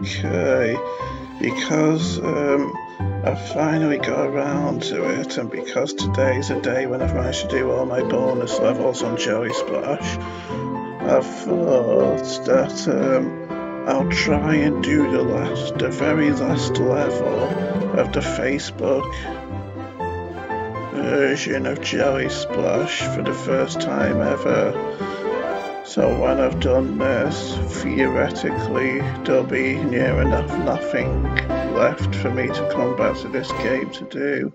Okay, because I finally got around to it, and because today's a day when I've managed to do all my bonus levels on Jelly Splash, I thought that I'll try and do the very last level of the Facebook version of Jelly Splash for the first time ever. So when I've done this, theoretically there'll be near enough nothing left for me to come back to this game to do,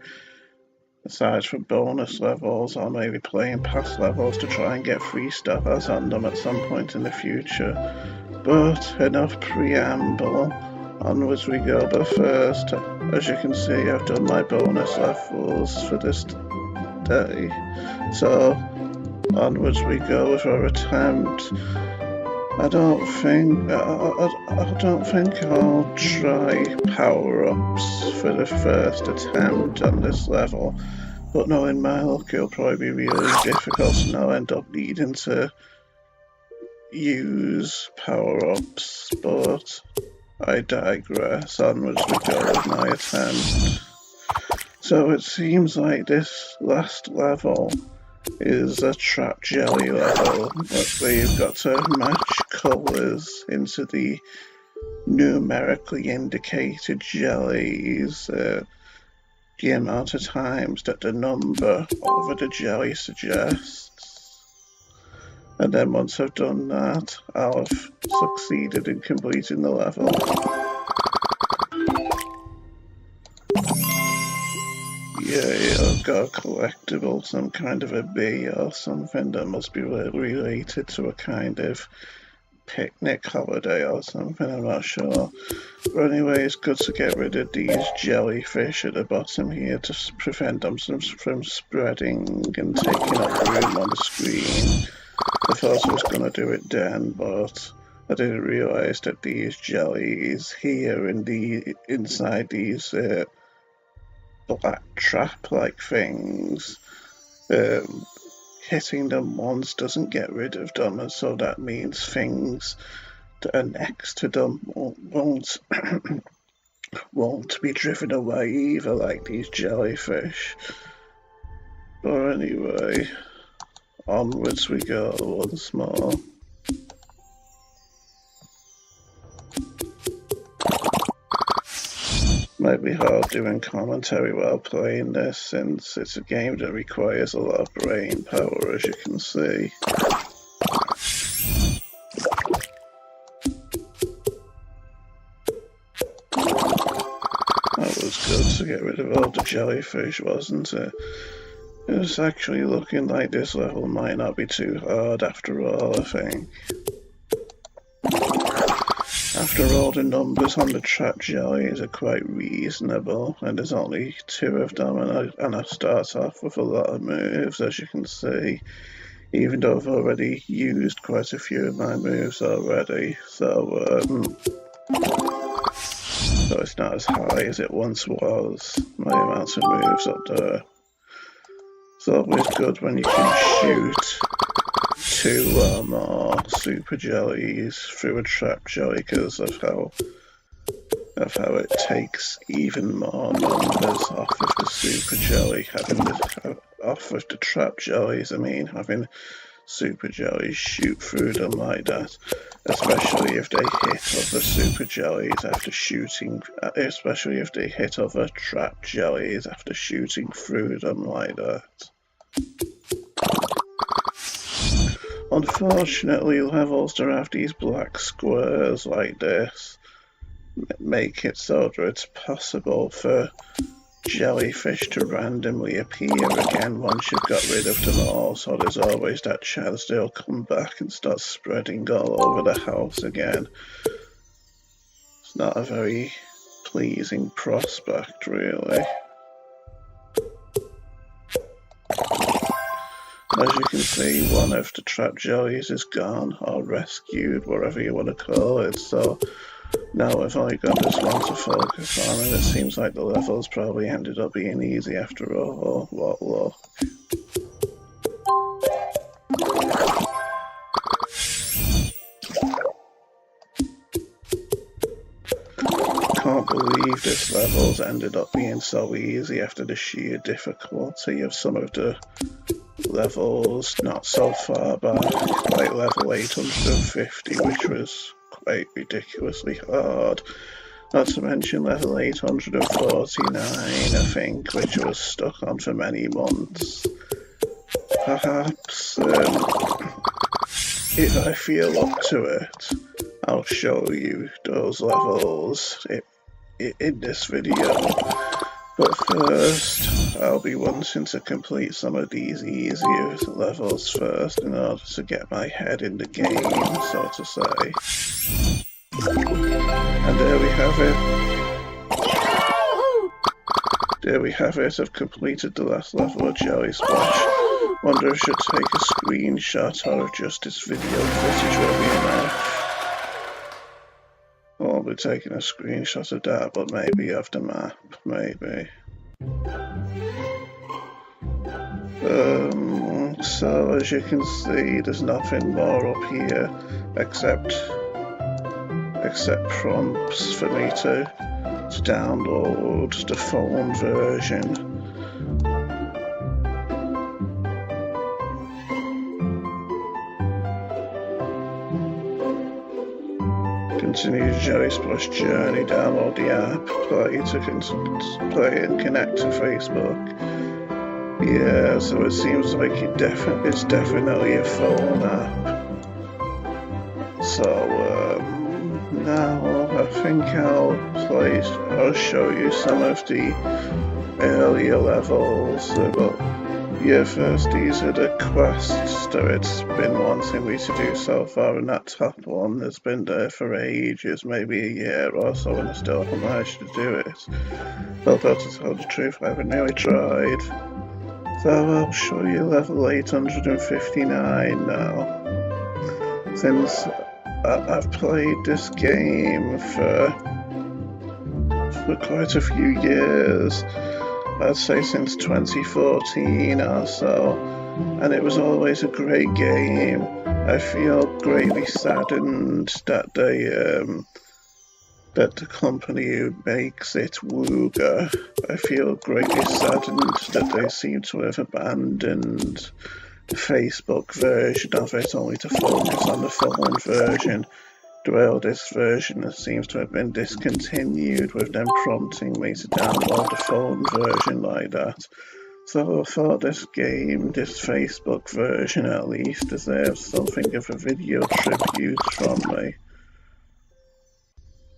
aside from bonus levels or maybe playing past levels to try and get free stars on them at some point in the future. But enough preamble, onwards we go. But first, as you can see, I've done my bonus levels for this day, so onwards we go with our attempt. I don't think I'll try power-ups for the first attempt on this level, but knowing my luck, it'll probably be really difficult, and I'll end up needing to use power-ups, but I digress. Onwards we go with my attempt. So it seems like this last level is a trap jelly level, where you've got to match colours into the numerically indicated jellies, the amount of times that the number over the jelly suggests. And then once I've done that, I'll have succeeded in completing the level. Yeah, I've got a collectible, some kind of a bee or something that must be related to a kind of picnic holiday or something, I'm not sure. But anyway, it's good to get rid of these jellyfish at the bottom here to prevent them from spreading and taking up room on the screen. I thought I was going to do it then, but I didn't realise that these jellies here inside these black trap-like things, hitting them once doesn't get rid of them, and so that means things that are next to them won't be driven away either, like these jellyfish. But anyway, onwards we go once more. Might be hard doing commentary while playing this, since it's a game that requires a lot of brain power, as you can see. That was good to get rid of all the jellyfish, wasn't it? It's actually looking like this level might not be too hard after all, I think. After all, the numbers on the trap jellies are quite reasonable, and there's only 2 of them, and I start off with a lot of moves, as you can see, even though I've already used quite a few of my moves already, so it's not as high as it once was, my amount of moves up there. It's always good when you can shoot 2 or more super jellies through a trap jelly, because of how it takes even more numbers off of the super jelly, off of the trap jellies, having super jellies shoot through them like that, especially if they hit other super jellies after shooting, especially if they hit other trap jellies after shooting through them like that. Unfortunately, levels that have these black squares like this make it so that it's possible for jellyfish to randomly appear again once you've got rid of them all, so there's always that chance they'll come back and start spreading all over the house again. It's not a very pleasing prospect, really. As you can see, one of the trap jellies is gone, or rescued, whatever you want to call it, so now I've only got this one to focus on, and it seems like the levels probably ended up being easy after all. What luck. this level's ended up being so easy after the sheer difficulty of some of the levels not so far back, like level 850, which was quite ridiculously hard. Not to mention level 849, I think, which was stuck on for many months. Perhaps, if I feel up to it, I'll show you those levels in this video. But first, I'll be wanting to complete some of these easier levels first in order to get my head in the game, so to say. And there we have it. There we have it, I've completed the last level of Jelly Splash. Wonder if I should take a screenshot or if just this video footage will be enough. I'll be taking a screenshot of that, but maybe of the map, maybe. So as you can see, there's nothing more up here except prompts for me to download the phone version. Continue the Jelly Splash journey, download the app, play and connect to Facebook. Yeah, so it seems like it's definitely a phone app. So now I think I'll show you some of the earlier levels. But yeah, first these are the quests that it's been wanting me to do so far, and that top one has been there for ages, maybe a year or so, and I still haven't managed to do it. Although to tell the truth, I haven't really tried. So I'll show you level 859 now. Since I've played this game for quite a few years, I'd say since 2014 or so, and it was always a great game. I feel greatly saddened that that the company who makes it, Wooga, I feel greatly saddened that they seem to have abandoned the Facebook version of it, only to focus on the phone version. Well, this version seems to have been discontinued, with them prompting me to download the phone version like that. So I thought this game, this Facebook version at least, deserves something of a video tribute from me,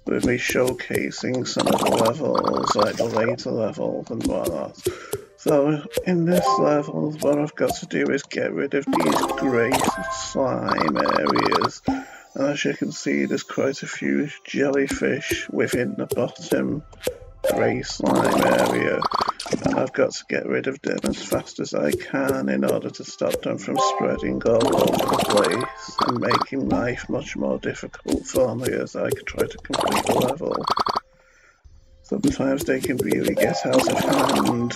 with me showcasing some of the levels, like the later levels and whatnot. So in this level, what I've got to do is get rid of these grey slime areas. And as you can see, there's quite a few jellyfish within the bottom grey slime area, and I've got to get rid of them as fast as I can in order to stop them from spreading all over the place and making life much more difficult for me as I try to complete the level. Sometimes they can really get out of hand,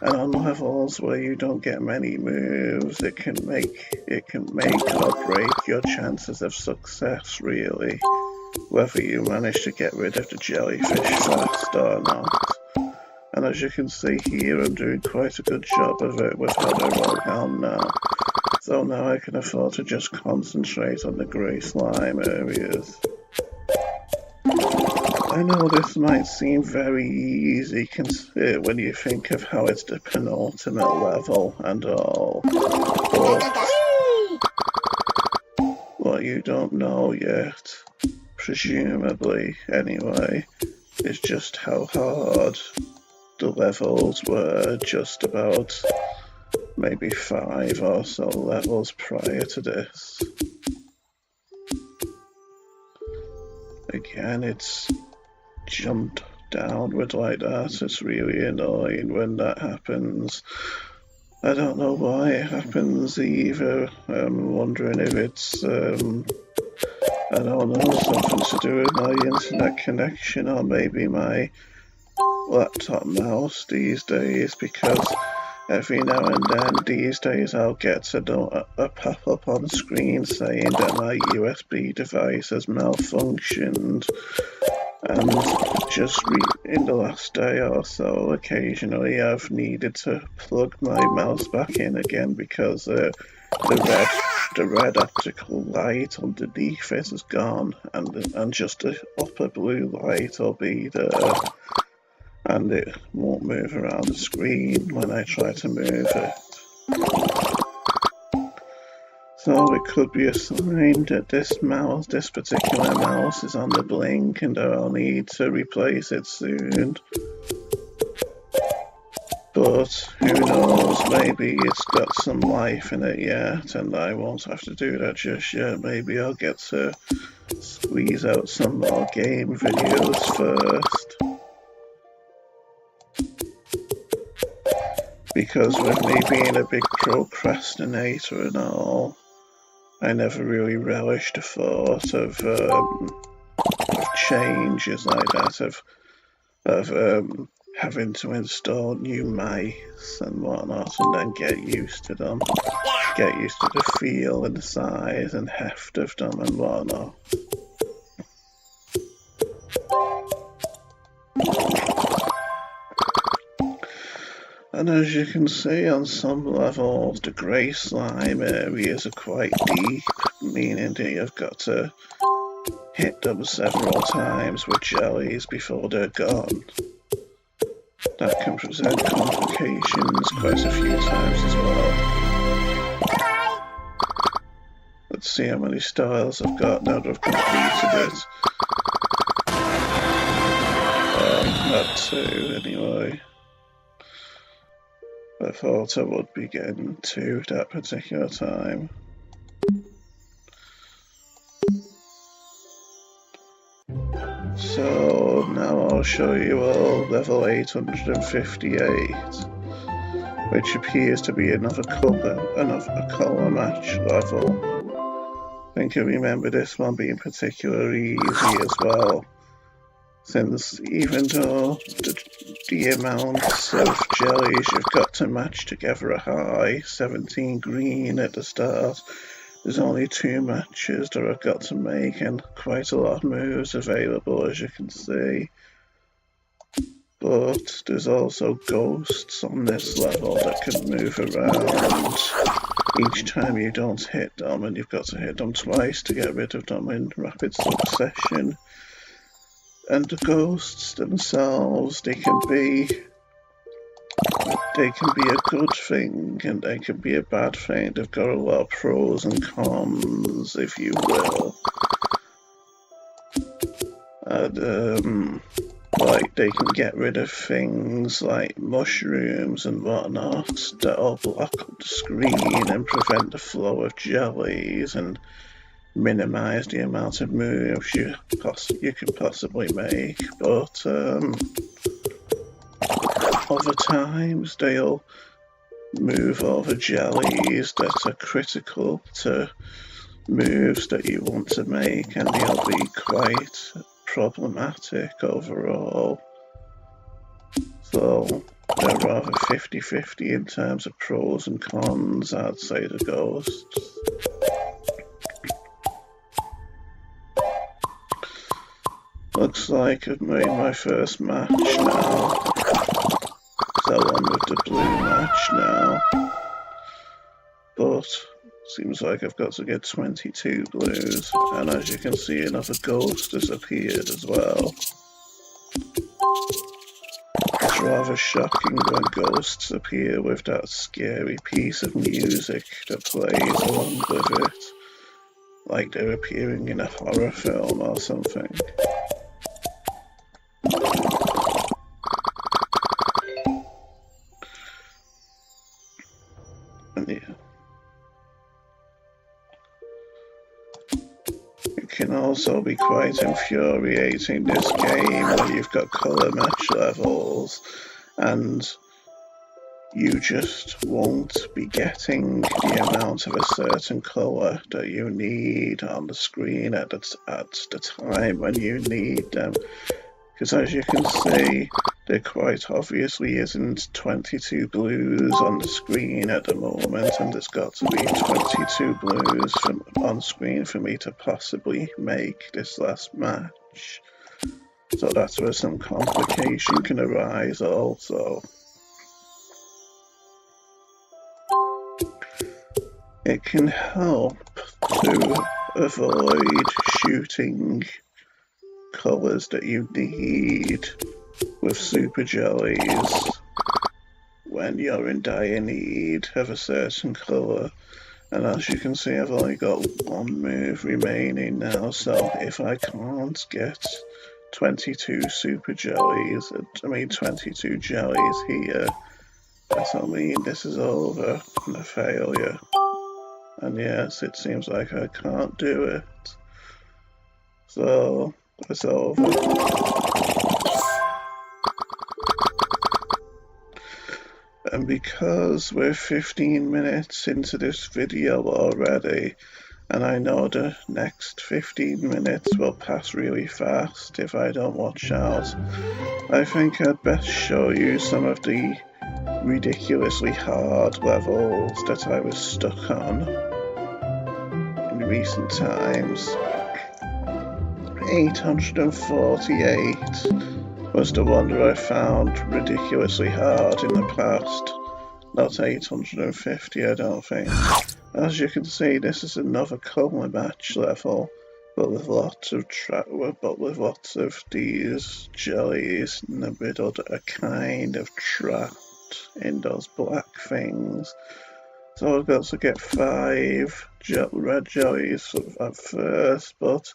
and on levels where you don't get many moves, it can make or break your chances of success, really, whether you manage to get rid of the jellyfish fast or not. And as you can see here, I'm doing quite a good job of it with how I roll down now. So now I can afford to just concentrate on the grey slime areas. I know this might seem very easy when you think of how it's the penultimate level and all, but what you don't know yet, presumably anyway, is just how hard the levels were just about maybe 5 or so levels prior to this. Again, it's jumped downward like that. It's really annoying when that happens. I don't know why it happens either. I'm wondering if it's, I don't know, something to do with my internet connection or maybe my laptop mouse these days, because every now and then these days I'll get a pop-up on screen saying that my USB device has malfunctioned, And just in the last day or so, occasionally I've needed to plug my mouse back in again because the red optical light underneath it is gone, and just the upper blue light will be there, and it won't move around the screen when I try to move it. So it could be a sign that this particular mouse is on the blink and I'll need to replace it soon. But who knows, maybe it's got some life in it yet and I won't have to do that just yet. Maybe I'll get to squeeze out some more game videos first. Because with me being a big procrastinator and all, I never really relished the thought of changes like that, of having to install new mice and whatnot, and then get used to them, get used to the feel and the size and heft of them and whatnot. And as you can see, on some levels, the grey slime areas are quite deep, meaning that you've got to hit them several times with jellies before they're gone. That can present complications quite a few times as well. Let's see how many styles I've got now that I've completed it. Not 2 anyway. I thought I would be getting 2 that particular time. So now I'll show you all level 858, which appears to be another colour match level. I think I remember this one being particularly easy as well, since even though the amounts of jellies you've got to match together are high, 17 green at the start, there's only 2 matches that I've got to make and quite a lot of moves available, as you can see. But there's also ghosts on this level that can move around each time you don't hit them, and you've got to hit them twice to get rid of them in rapid succession. And the ghosts themselves, they can be a good thing and they can be a bad thing. They've got a lot of pros and cons, if you will. And like, they can get rid of things like mushrooms and whatnot that'll block up the screen and prevent the flow of jellies and minimize the amount of moves you can possibly make. But other times they'll move over jellies that are critical to moves that you want to make, and they'll be quite problematic overall. So they're rather 50-50 in terms of pros and cons, I'd say, the ghosts. Looks like I've made my first match now. So on with the blue match now. But seems like I've got to get 22 blues, and as you can see, another ghost has appeared as well. It's rather shocking when ghosts appear with that scary piece of music that plays along with it, like they're appearing in a horror film or something. And yeah. It can also be quite infuriating, this game, when you've got colour match levels and you just won't be getting the amount of a certain colour that you need on the screen at the time when you need them. Because as you can see, there quite obviously isn't 22 blues on the screen at the moment, and there's got to be 22 blues on screen for me to possibly make this last match. So that's where some complication can arise also. It can help to avoid shooting colours that you need with super jellies when you're in dire need of a certain colour. And as you can see, I've only got one move remaining now, so if I can't get 22 super jellies, 22 jellies here, that'll mean this is over and a failure. And yes, it seems like I can't do it. So, it's over. And because we're 15 minutes into this video already, and I know the next 15 minutes will pass really fast if I don't watch out, I think I'd best show you some of the ridiculously hard levels that I was stuck on in recent times. 848 was the one that I found ridiculously hard in the past. Not 850, I don't think. As you can see, this is another colour match level, but with lots of these jellies in the middle that are kind of trapped in those black things. So I've got to get 5 red jellies at first, but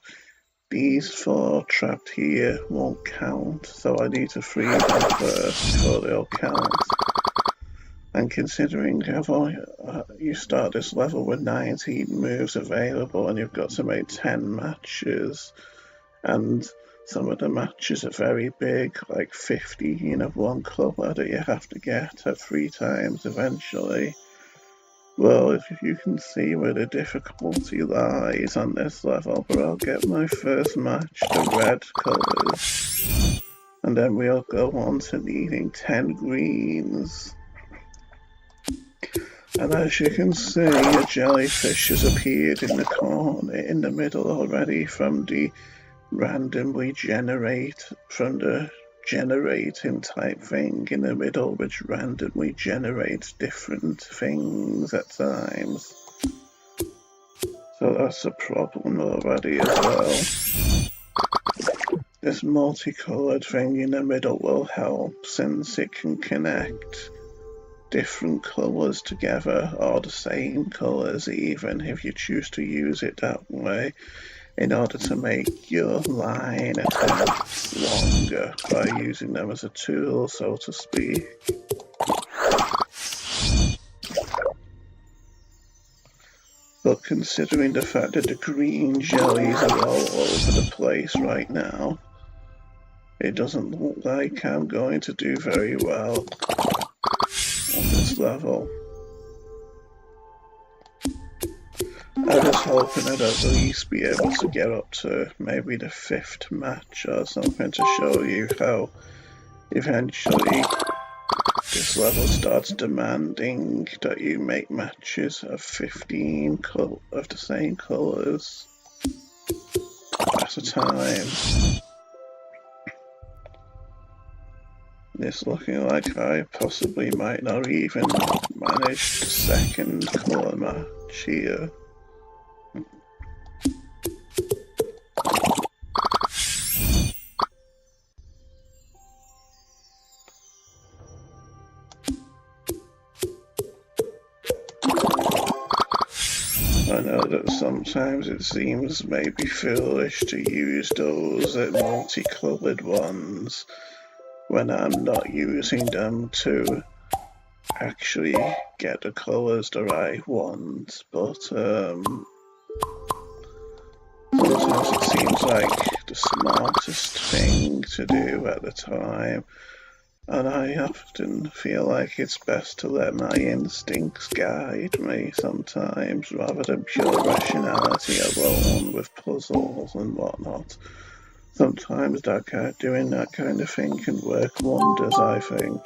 these 4 trapped here won't count, so I need to free them first before they'll count. And considering you start this level with 19 moves available and you've got to make 10 matches, and some of the matches are very big, like 15 of one colour that you have to get at 3 times eventually. Well, if you can see where the difficulty lies on this level, but I'll get my first match the red colours, and then we'll go on to needing 10 greens. And as you can see, a jellyfish has appeared in the corner in the middle already from the generating type thing in the middle, which randomly generates different things at times. So that's a problem already as well. This multicoloured thing in the middle will help, since it can connect different colours together, or the same colours even, if you choose to use it that way, in order to make your line attempts longer by using them as a tool, so to speak. But considering the fact that the green jellies are all over the place right now, it doesn't look like I'm going to do very well on this level. I was hoping I'd at least be able to get up to maybe the 5th match or something to show you how eventually this level starts demanding that you make matches of 15 of the same colours at a time. It's looking like I possibly might not even manage the 2nd colour match here. I know that sometimes it seems maybe foolish to use those multicoloured ones when I'm not using them to actually get the colours that I want, but sometimes it seems like the smartest thing to do at the time. And I often feel like it's best to let my instincts guide me sometimes, rather than pure rationality alone with puzzles and whatnot. Sometimes doing that kind of thing can work wonders, I think.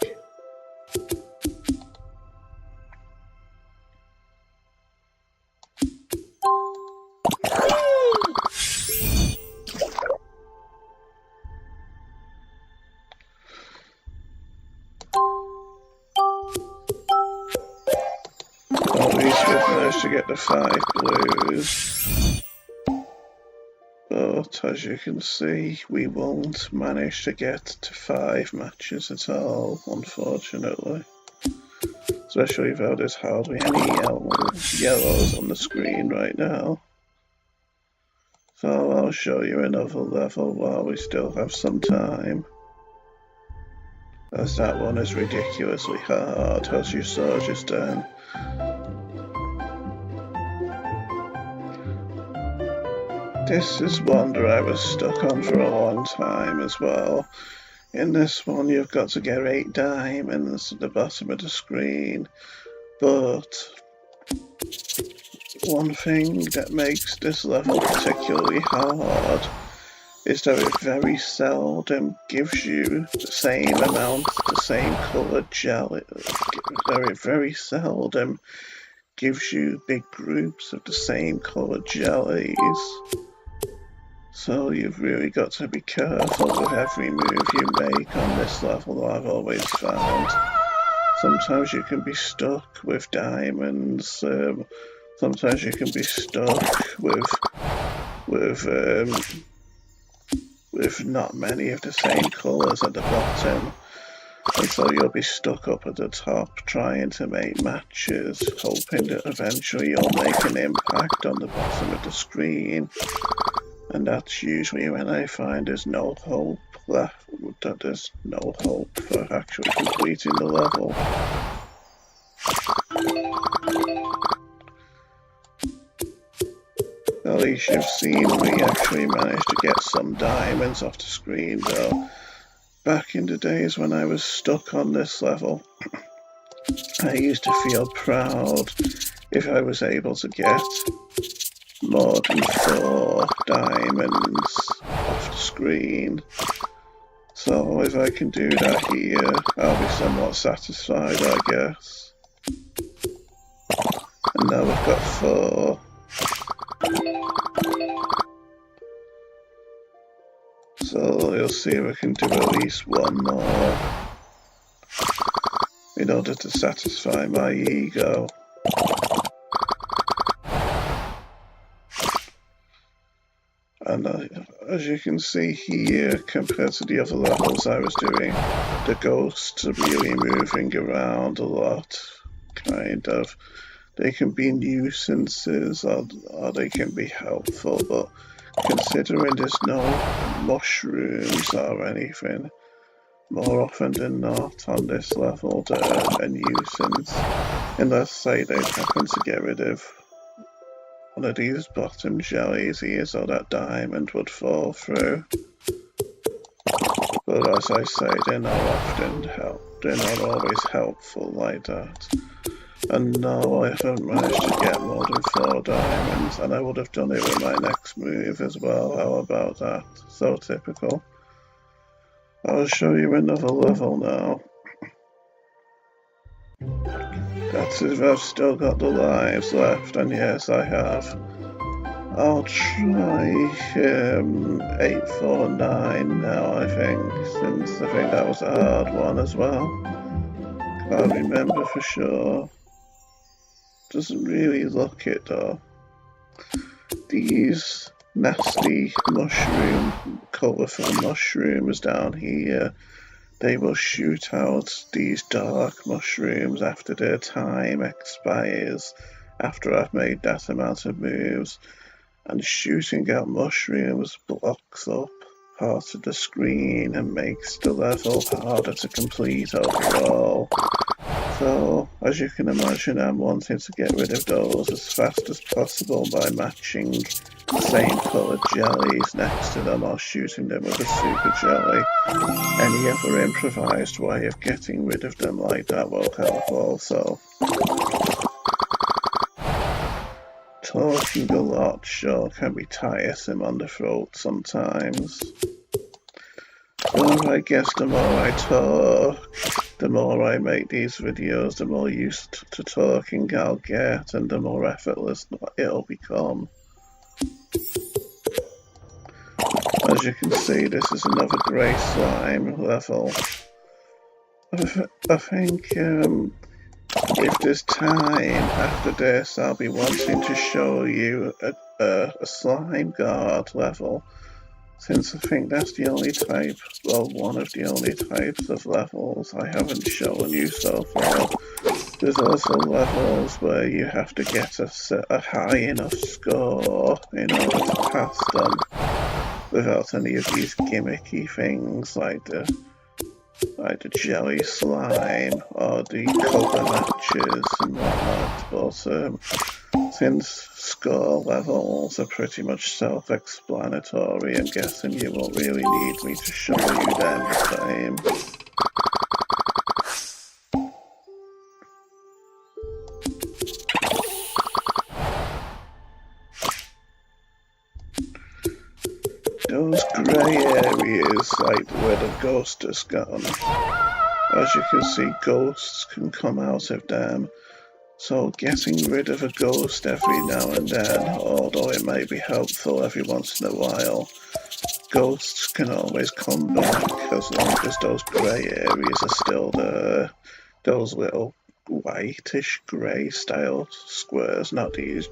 to get the 5 blues, but as you can see, we won't manage to get to 5 matches at all, unfortunately. Especially though there's hardly any yellows on the screen right now. So I'll show you another level while we still have some time, as that one is ridiculously hard, as you saw just then. This is one that I was stuck on for a long time as well. In this one you've got to get 8 diamonds at the bottom of the screen, but one thing that makes this level particularly hard is that it very seldom gives you the same amount, the same coloured jelly. It very seldom gives you big groups of the same coloured jellies. So you've really got to be careful with every move you make on this level, I've always found. Sometimes you can be stuck with diamonds, sometimes you can be stuck with not many of the same colours at the bottom. And so you'll be stuck up at the top trying to make matches, hoping that eventually you'll make an impact on the bottom of the screen. And that's usually when I find there's no hope left, that there's no hope for actually completing the level. At least you've seen me actually manage to get some diamonds off the screen though. Back in the days when I was stuck on this level, I used to feel proud if I was able to get more than 4 diamonds off the screen. So if I can do that here, I'll be somewhat satisfied, I guess. And now we've got 4. So we'll see if we can do at least one more in order to satisfy my ego. And as you can see here, compared to the other levels I was doing, the ghosts are really moving around a lot, kind of. They can be nuisances or they can be helpful, but considering there's no mushrooms or anything, more often than not on this level they're a nuisance, unless say they happen to get rid of one of these bottom jellies here so that diamond would fall through. But as I say, they're not always helpful like that. And no, I haven't managed to get more than 4 diamonds, and I would have done it with my next move as well. How about that? So typical. I'll show you another level now. That's if I've still got the lives left, and yes, I have. I'll try 849 now, I think, since I think that was a hard one as well. Can't remember for sure. Doesn't really look it though. These nasty colourful mushrooms down here, they will shoot out these dark mushrooms after their time expires, after I've made that amount of moves, and shooting out mushrooms blocks up part of the screen and makes the level harder to complete overall. So, as you can imagine, I'm wanting to get rid of those as fast as possible by matching the same coloured jellies next to them or shooting them with a super jelly. Any other improvised way of getting rid of them like that will help also. Talking a lot sure can be tiresome on the throat sometimes. But I guess the more I talk, the more I make these videos, the more used to talking I'll get and the more effortless it'll become. As you can see, this is another grey slime level. I think if there's time after this, I'll be wanting to show you a slime guard level, since I think that's the only type, well, one of the only types of levels I haven't shown you so far. There's also levels where you have to get a high enough score in order to pass them without any of these gimmicky things like the jelly slime or the colour matches and whatnot. But since score levels are pretty much self-explanatory, I'm guessing you won't really need me to show you them the same. Those grey areas, like where the ghost has gone, as you can see, ghosts can come out of them. So getting rid of a ghost every now and then, although it might be helpful every once in a while, ghosts can always come back as long as those grey areas are still there. Those little whitish grey style squares, not these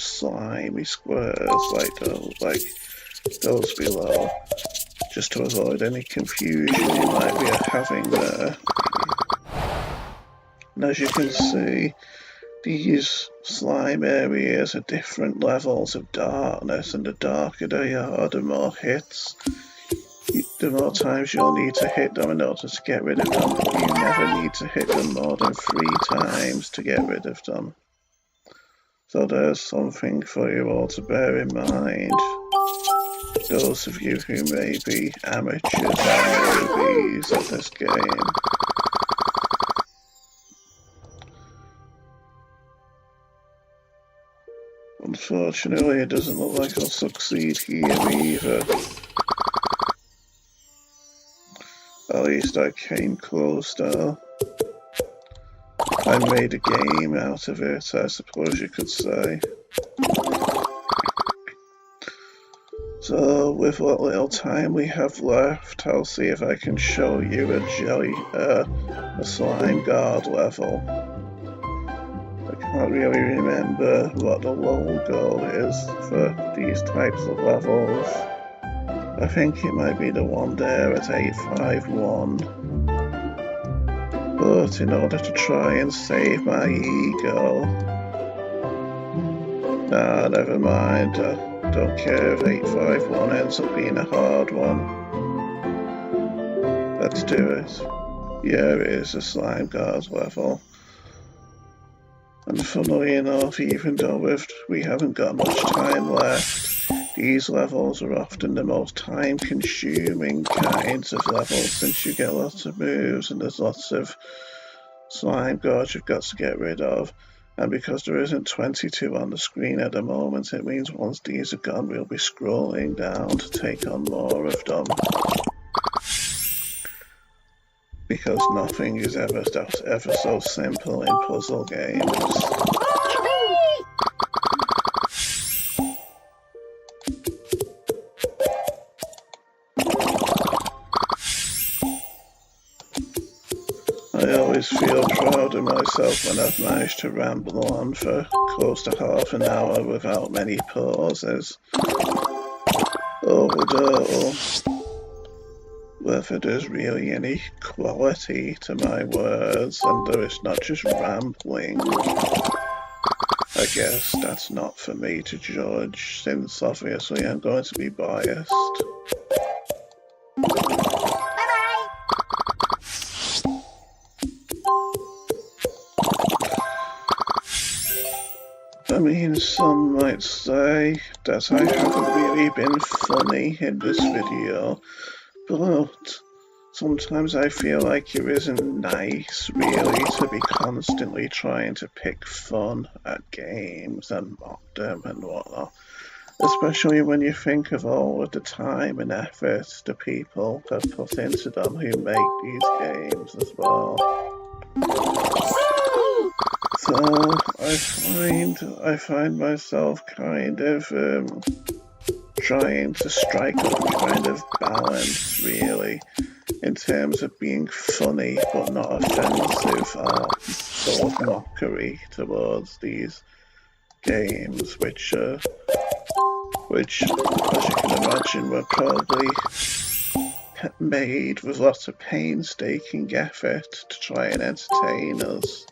slimy squares like those below, just to avoid any confusion you might be having there. And as you can see, these slime areas are different levels of darkness, and the darker they are, the more hits, the more times you'll need to hit them in order to get rid of them, but you never need to hit them more than 3 times to get rid of them. So there's something for you all to bear in mind. Those of you who may be amateurs or newbies at this game. Unfortunately, it doesn't look like I'll succeed here either. At least I came close though. I made a game out of it, I suppose you could say. So, with what little time we have left, I'll see if I can show you a slime guard level. I can't really remember what the logo is for these types of levels. I think it might be the one there at 851. But in order to try and save my ego... Nah, never mind. Don't care if 851 ends up being a hard one. Let's do it. Yeah, it is a slime guard level. And funnily enough, even though we haven't got much time left, these levels are often the most time-consuming kinds of levels, since you get lots of moves and there's lots of slime guards you've got to get rid of. And because there isn't 22 on the screen at the moment, it means once these are gone, we'll be scrolling down to take on more of them. Because nothing is ever so simple in puzzle games. I always feel proud of myself when I've managed to ramble on for close to half an hour without many pauses. Although, whether there's really any quality to my words and there is not just rambling, I guess that's not for me to judge, since obviously I'm going to be biased. I mean, some might say that I haven't really been funny in this video, but sometimes I feel like it isn't nice, really, to be constantly trying to pick fun at games and mock them and whatnot. Especially when you think of all of the time and effort the people have put into them who make these games as well. So I find myself kind of trying to strike a kind of balance, really, in terms of being funny but not offensive, or sort of mockery towards these games, which as you can imagine, were probably made with lots of painstaking effort to try and entertain us.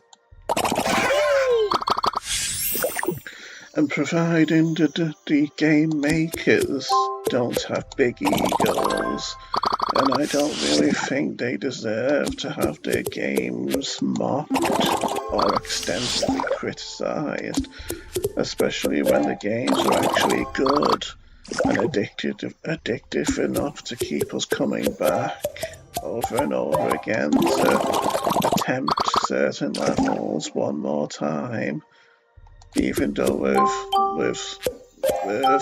And providing that the game makers don't have big egos, and I don't really think they deserve to have their games mocked or extensively criticised, especially when the games are actually good and addictive enough to keep us coming back over and over again to attempt certain levels one more time, even though we've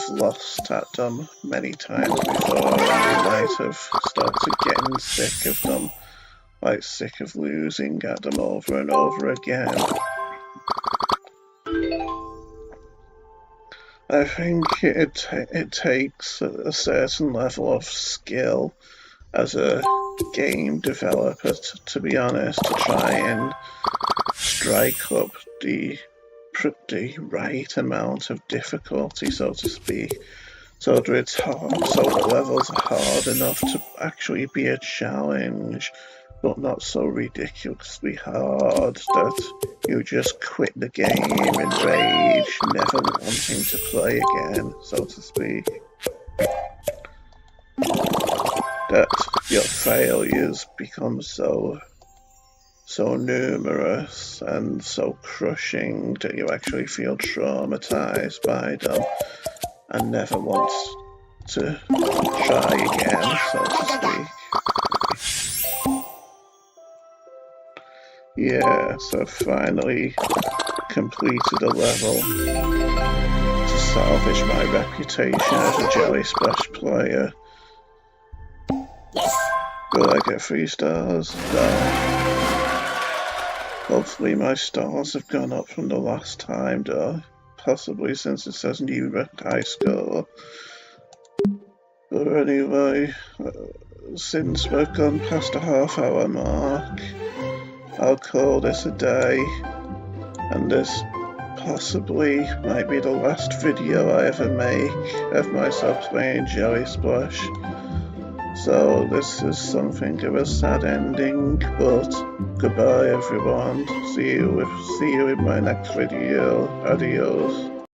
lost at them many times before, and we might have started getting sick of them, like sick of losing at them over and over again. I think it takes a certain level of skill as a game developer, to be honest, to try and strike up the right amount of difficulty, so to speak, so that it's hard, so the levels are hard enough to actually be a challenge, but not so ridiculously hard that you just quit the game in rage, never wanting to play again, so to speak. That your failures become so numerous and so crushing that you actually feel traumatized by them and never want to try again, so to speak. Yeah, so I've finally completed a level to salvage my reputation as a Jelly Splash player. Will I get 3 stars? No. Hopefully my stars have gone up from the last time, though. Possibly, since it says new high score. But anyway, since we've gone past the half-hour mark, I'll call this a day, and this possibly might be the last video I ever make of myself playing Jelly Splash. So this is something of a sad ending, but goodbye everyone. See you in my next video. Adios.